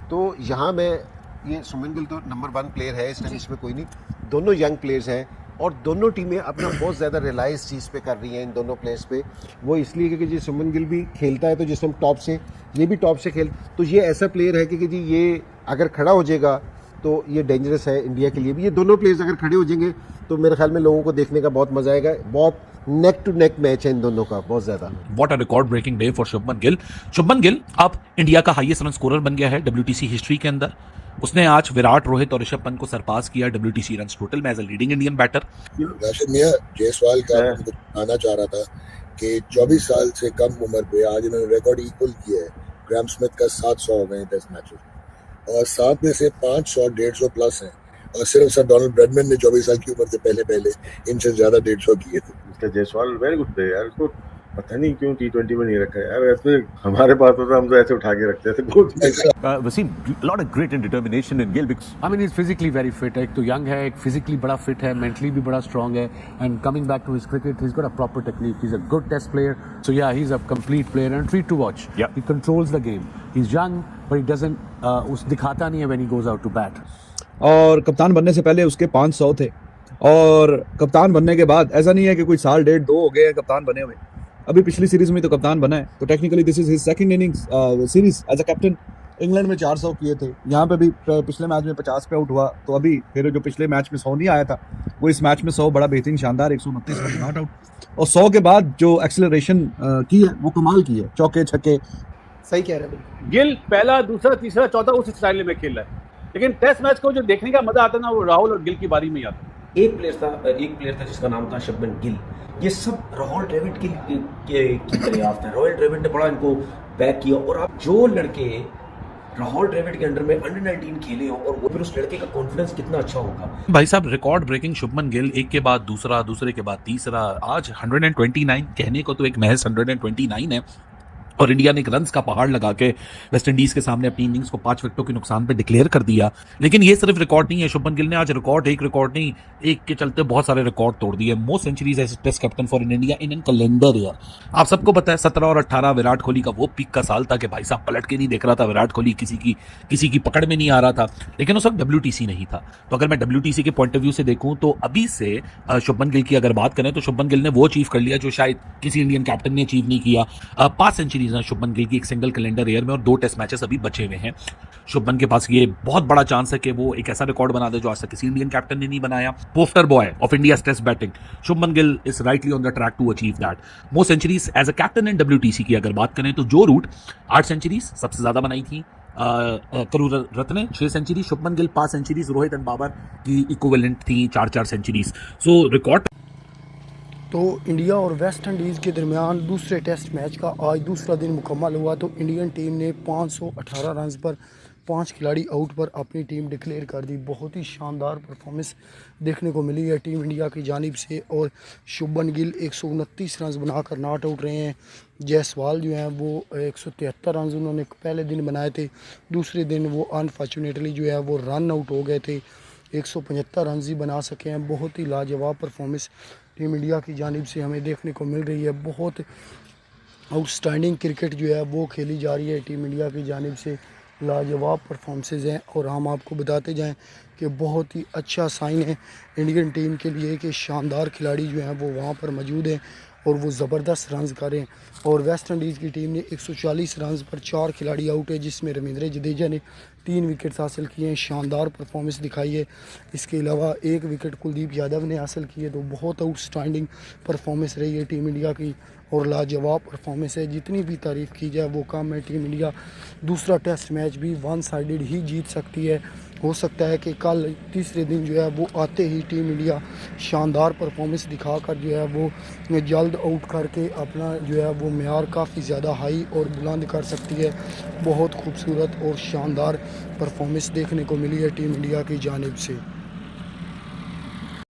तो यहाँ मैं ये सुमन गिल तो नंबर 1 प्लेयर है इस टाइम, इसमें कोई नहीं, दोनों यंग प्लेयर्स हैं और दोनों टीमें अपना बहुत ज़्यादा रिलाई इस चीज़ पे कर रही हैं इन दोनों प्लेयर्स पे। वो इसलिए क्योंकि जी सुमन गिल भी खेलता है तो जिस हम टॉप से, ये भी टॉप से खेल, तो ये ऐसा प्लेयर है कि जी ये अगर खड़ा हो जाएगा तो ये डेंजरस है इंडिया के लिए भी। ये दोनों प्लेयर्स अगर खड़े हो जाएंगे तो मेरे ख्याल में लोगों को देखने का बहुत मजा आएगा। बहुत नेक टू नेक मैच है इन दोनों का, बहुत ज़्यादा। What a record breaking day for Shubman Gill. Shubman Gill अब इंडिया का हाईएस्ट रन स्कोरर बन गया है WTC हिस्ट्री के अंदर। उसने आज विराट, रोहित और ऋषभ पंत को सरपास किया WTC रन टोटल में as a leading Indian batter. Rashid मियां जायसवाल का कुछ आना चाह रहा था कि 24 साल से कम उम्र पे आज इन्होंने रिकॉर्ड इक्वल किया है। ग्राहम स्मिथ का 700 हो गए टेस्ट मैचेस और 7 में से 500 150 प्लस हैं और सिर्फ सर डोनाल्ड ब्रैडमैन ने 24 साल की उम्र से पहले इनसे ज्यादा 150 किए थे। Mister Jaiswal very good player यार, उसको पता नहीं क्यों T20 में नहीं रखा है यार। ऐसे हमारे पास तो हम तो ऐसे उठा के रखते हैं कुछ। Wasim, a lot of grit and determination in Gill because I mean he's physically very fit. एक तो young है, एक physically बड़ा fit है, mentally भी बड़ा strong है, and coming back to his cricket, he's got a proper technique. He's a good test player. So yeah, he's a complete player and a treat to watch. Yeah. He controls the game. He's young, but he doesn't उस दिखाता नहीं है when he goes out to bat. और कप्तान बनने से पहले उसके 500 थे और कप्तान बनने के बाद ऐसा नहीं है कि कोई साल डेढ़ 2 हो गए हैं कप्तान बने हुए। अभी पिछली सीरीज में तो कप्तान बना है, तो technically this is his second innings series as a captain. England में 400 किए थे, यहाँ पे भी पिछले मैच में 50 पे आउट हुआ, तो अभी फिर जो पिछले मैच में 100 नहीं आया था वो इस मैच में 100 बड़ा बेहतरीन शानदार 129 रन नॉट आउट। और 100 के बाद जो एक्सेलरेशन की है वो कमाल की है, चौके छक्के। सही कह रहे हैं गिल पहला, दूसरा, तीसरा, चौथा उस स्टाइल में खेल रहा है, लेकिन टेस्ट मैच को जो देखने का मजा आता है ना वो राहुल और गिल की बारी में ही आता है। एक प्लेयर था जिसका नाम था शुभमन गिल। ये सब राहुल द्रविड़ की दरियाफ्त है। राहुल द्रविड़ ने बड़ा इनको बैक किया और आप जो लड़के राहुल द्रविड़ के अंडर में अंडर 19 खेले हो और वो फिर उस लड़के का कॉन्फिडेंस कितना अच्छा होगा। भाई साहब, रिकॉर्ड ब्रेकिंग शुभमन गिल, एक के बाद दूसरा, दूसरे के बाद तीसरा, आज 129 कहने को तो एक महज 129 है और इंडिया ने एक रन्स का पहाड़ लगा के वेस्ट इंडीज के सामने अपनी इनिंग्स को 5 विकेटों के नुकसान पे डिक्लेयर कर दिया। लेकिन ये सिर्फ रिकॉर्ड नहीं है, शुभमन गिल ने आज एक रिकॉर्ड नहीं, एक के चलते बहुत सारे रिकॉर्ड तोड़ दिए। Most centuries as test captain for India in calendar year. आप सबको पता है 17 और 18 विराट कोहली का वो पीक का साल था कि भाई साहब पलट के नहीं देख रहा था विराट कोहली, किसी की पकड़ में नहीं आ रहा था, लेकिन उस वक्त WTC नहीं था। तो अगर मैं WTC के पॉइंट ऑफ व्यू से देखूं तो अभी से शुभमन गिल की अगर बात करें तो शुभमन गिल ने वो अचीव कर लिया जो शायद किसी इंडियन कैप्टन ने अचीव नहीं किया। 5 सेंचुरीज हैं शुभमन गिल की सिंगल कैलेंडर ईयर में और 2 टेस्ट मैचेस अभी बचे हुए हैं। शुभमन के पास ये बहुत बड़ा चांस है कि वो एक ऐसा रिकॉर्ड बना दे जो आज तक किसी इंडियन कैप्टन ने नहीं बनाया। Poster boy of India test batting Shubman Gill is rightly on the track to achieve that. Most centuries as a captain in WTC की अगर बात करें तो जो रूट 8 सेंचुरीज सबसे ज्यादा बनाई थी करुण रत्न ने 6 century, Shubman Gill 5 centuries, Rohit and Babar की इक्विवेलेंट थी 4 सेंचुरीज। So record. तो इंडिया और वेस्ट इंडीज़ के दरमियान दूसरे टेस्ट मैच का आज दूसरा दिन मुकम्मल हुआ। तो इंडियन टीम ने 518 रन पर 5 खिलाड़ी आउट पर अपनी टीम डिक्लेयर कर दी। बहुत ही शानदार परफॉर्मेंस देखने को मिली है टीम इंडिया की जानिब से और शुभमन गिल 129 रन बनाकर नॉट आउट रहे हैं। जायसवाल जो हैं वो 173 रन उन्होंने पहले दिन बनाए थे, दूसरे दिन वो अनफॉर्चुनेटली जो है वो रन आउट हो गए थे, 175 रन ही बना सके हैं। बहुत ही लाजवाब परफॉर्मेंस टीम इंडिया की जानिब से हमें देखने को मिल रही है। बहुत आउटस्टैंडिंग क्रिकेट जो है वो खेली जा रही है टीम इंडिया की जानिब से, लाजवाब परफॉर्मेंसेस हैं और हम आपको बताते जाएं कि बहुत ही अच्छा साइन है इंडियन टीम के लिए कि शानदार खिलाड़ी जो हैं वो वहाँ पर मौजूद हैं और वो ज़बरदस्त रन करें। और वेस्ट इंडीज़ की टीम ने 140 रन पर 4 खिलाड़ी आउट है, जिसमें रविंद्र जडेजा ने 3 विकेट हासिल किए हैं, शानदार परफॉर्मेंस दिखाई है। इसके अलावा 1 विकेट कुलदीप यादव ने हासिल की है। तो बहुत आउटस्टैंडिंग परफॉर्मेंस रही है टीम इंडिया की और लाजवाब परफॉर्मेंस है। जितनी भी तारीफ़ की जाए वो कम है। टीम इंडिया दूसरा टेस्ट मैच भी 1 साइडेड ही जीत सकती है। हो सकता है कि कल तीसरे दिन जो है वो आते ही टीम इंडिया शानदार परफॉर्मेंस दिखाकर जो है वो जल्द आउट करके अपना जो है वो मेयार काफ़ी ज़्यादा हाई और बुलंद कर सकती है। बहुत खूबसूरत और शानदार परफॉर्मेंस देखने को मिली है टीम इंडिया की जानिब से।